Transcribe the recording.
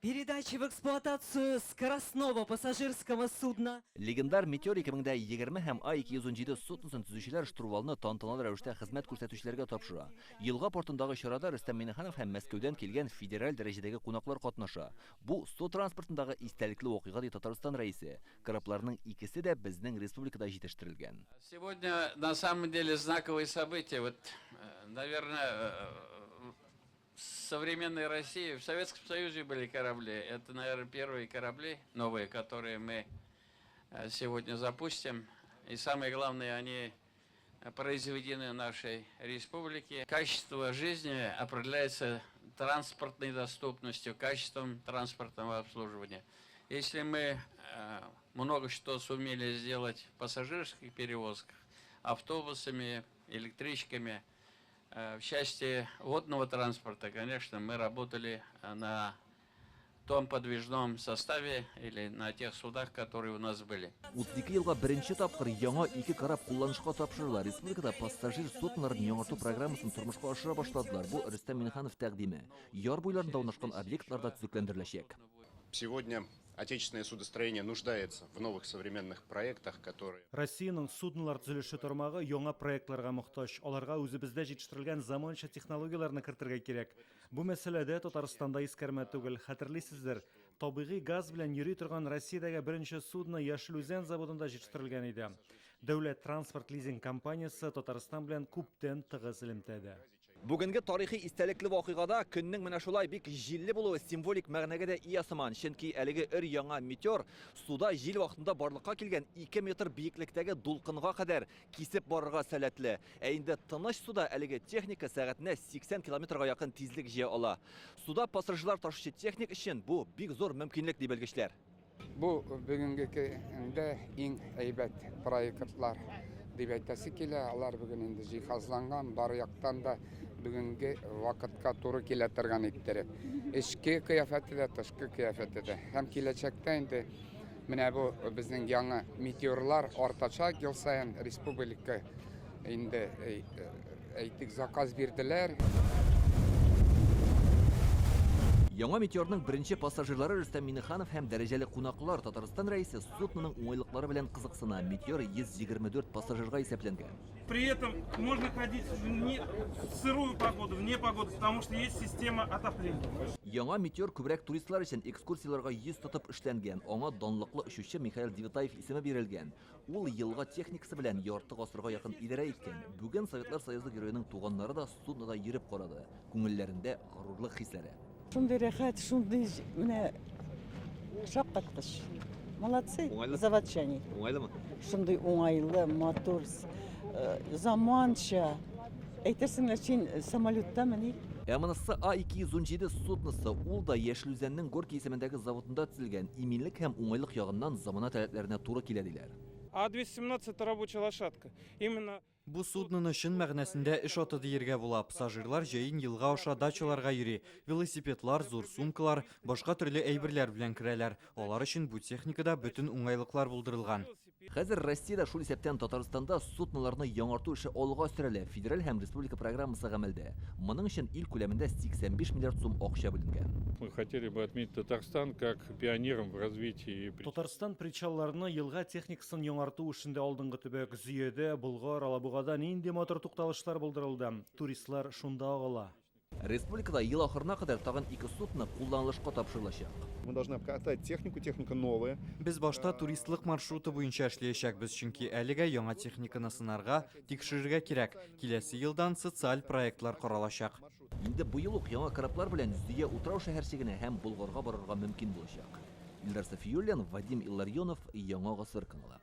Передача в эксплуатацию скоростного пассажирского судна. Легендар Метеор 2020 һәм А217 суднысын төзүчеләр штурвалны тантаналы рәвештә хезмәт күрсәтүчеләргә тапшыра. Елга портындагы чарада Рөстәм Миңнеханов һәм Мәскәүдән килгән федераль дәрәҗәдәге кунаклар катнаша. Бу су транспортындагы истәлекле вакыйга ди Татарстан рәисе. Корабларның икесе дә безнең республикада җитештерелгән. Сегодня на самом деле знаковые события. Вот, наверное, в современной России, в Советском Союзе были корабли. Это, наверное, первые корабли новые, которые мы сегодня запустим. И самое главное, они произведены в нашей республике. Качество жизни определяется транспортной доступностью, качеством транспортного обслуживания. Если мы много что сумели сделать в пассажирских перевозках, автобусами, электричками, в части водного транспорта, конечно, мы работали на том подвижном составе или на тех судах, которые у нас были. 32 елга беренче тапкыр яңа 2 кораб кулланышка тапшырыла. Республикада пассажир судноларын яңарту программасын тормышка ашыра башладылар. Бу Рөстәм Миңнеханов тәкъдиме. Яр буйларында урнашкан объектларда төзекләндереләчәк. Сегодня отечественное судостроение нуждается в новых современных проектах, которые... Россиянең суднолар төзелеше тармагы яңа проектларга мохтаҗ. Аларга үзебездә җитештерелгән заманча технологияләрне кертергә кирәк. Бу мәсьәләдә Татарстанда искәрмә түгел. Хәтерлисездер, табигый газ белән йөри торган Россиядәге беренче судно Яшел Үзән заводында җитештерелгән иде. Дәүләт транспорт лизинг компаниясе Татарстан белән күптән тыгыз элемтәдә. Бүгенге тарихи истәлекле вакыйгада көннең менә шулай бик җилле булуы символик мәгънәгә дә ия сыман. Чөнки әлеге яңа Метеор суда җил вакытында барлыкка килгән 2 метр бийеклектәге дулкынга кадәр кисеп барырга сәләтле. Ә инде тыныч суда әлеге техника сәгатенә 80 километрга якын тизлек җыя ала. Суда пассажирлар ташучы техник өчен бу бик зур мөмкинлек дип белгечләр. Бу бүгенге көндә иң әйбәт проектлар дип әйтәсе килә. Алар бүген инде җиһазланган, бар яктан да бүгенге вакытка туры килә торган иттереп. Эшке кыяфәте дә, тышкы кыяфәте дә. Һәм киләчәктә инде менә бу безнең яңа метеорлар артачак ел саен республика инде әйтик заказ бирделәр. Яңа Метеорның беренче пассажирлары Рөстәм Миңнеханов һәм дәрәҗәле кунаклар. Татарстан рәисе суднының уңайлыклары белән кызыксына. Метеор 124 пассажирга исәпләнгән. При этом можно ходить в сырую погоду, вне погоды, потому что есть система отопления. Яңа Метеор күбрәк туристлар өчен экскурсияларга йөз тотып эшләнгән. Аңа данлыклы очучы Михаил Девятаев исеме бирелгән. Ул елга техникасы белән ярты гасырга якын идарә иткән. Бүген Советлар Союзы героеның туганнары да суднада йөреп карады. Күңелләрендә горурлык хисләре. Шундый рәхәт, шундый менә шапкаткыч. Молодцы, заводчане. Уңайлымы? Шундый уңайлы, мотор, заманча. Әйтерсеңләр, син самолеттамы? Ә монысы А217 суднысы. Ул да Яшел Үзәннең Горький исемендәге заводында төзелгән. Иминлек һәм уңайлык ягыннан замана таләпләренә туры килә диләр. А217 это рабочая лошадка. Именно Бу судныны чын мәгънәсендә эш аты диергә була. Пассажирлар җәен елга аша дачаларга йөри. Велосипедлар, зур сумкалар, башка төрле әйберләр белән керәләр. Алар өчен бу техникада бөтен уңайлыклар булдырылган. Хәзер Россиядә шул исәптән Татарстанда судноларны яңарту эше алга сөрелә. Федераль һәм республика программасы гамәлдә. Моның өчен ил күләмендә 85 миллиард сум акча бүленгән. Мы хотели бы отметить Татарстан как пионером в развитии. Татарстан причалларны елга техникасын яңарту эшендә алдынгы төбәк Зөядә, Болгар, Алабугада нинди мотор тукталышлар булдырылды. Туристлар шунда агыла. Республикада ел ахырына кадәр тагын 2 судно кулланылышка тапшырылачак. Мы должны обкатать технику, техника новая. Без башта туристлык маршруты буенча эшләячәкбез, чөнки әлегә яңа техниканы сынарга, тикшерергә кирәк. Киләсе елдан социаль проектлар каралачак. Инде бу ел ук яңа кораблар белән Зөя утрау шәһәрчегенә һәм Болгарга барырга мөмкин булачак. Илдар Сафиуллин, Вадим Илларионов, Яңа гасыр каналы.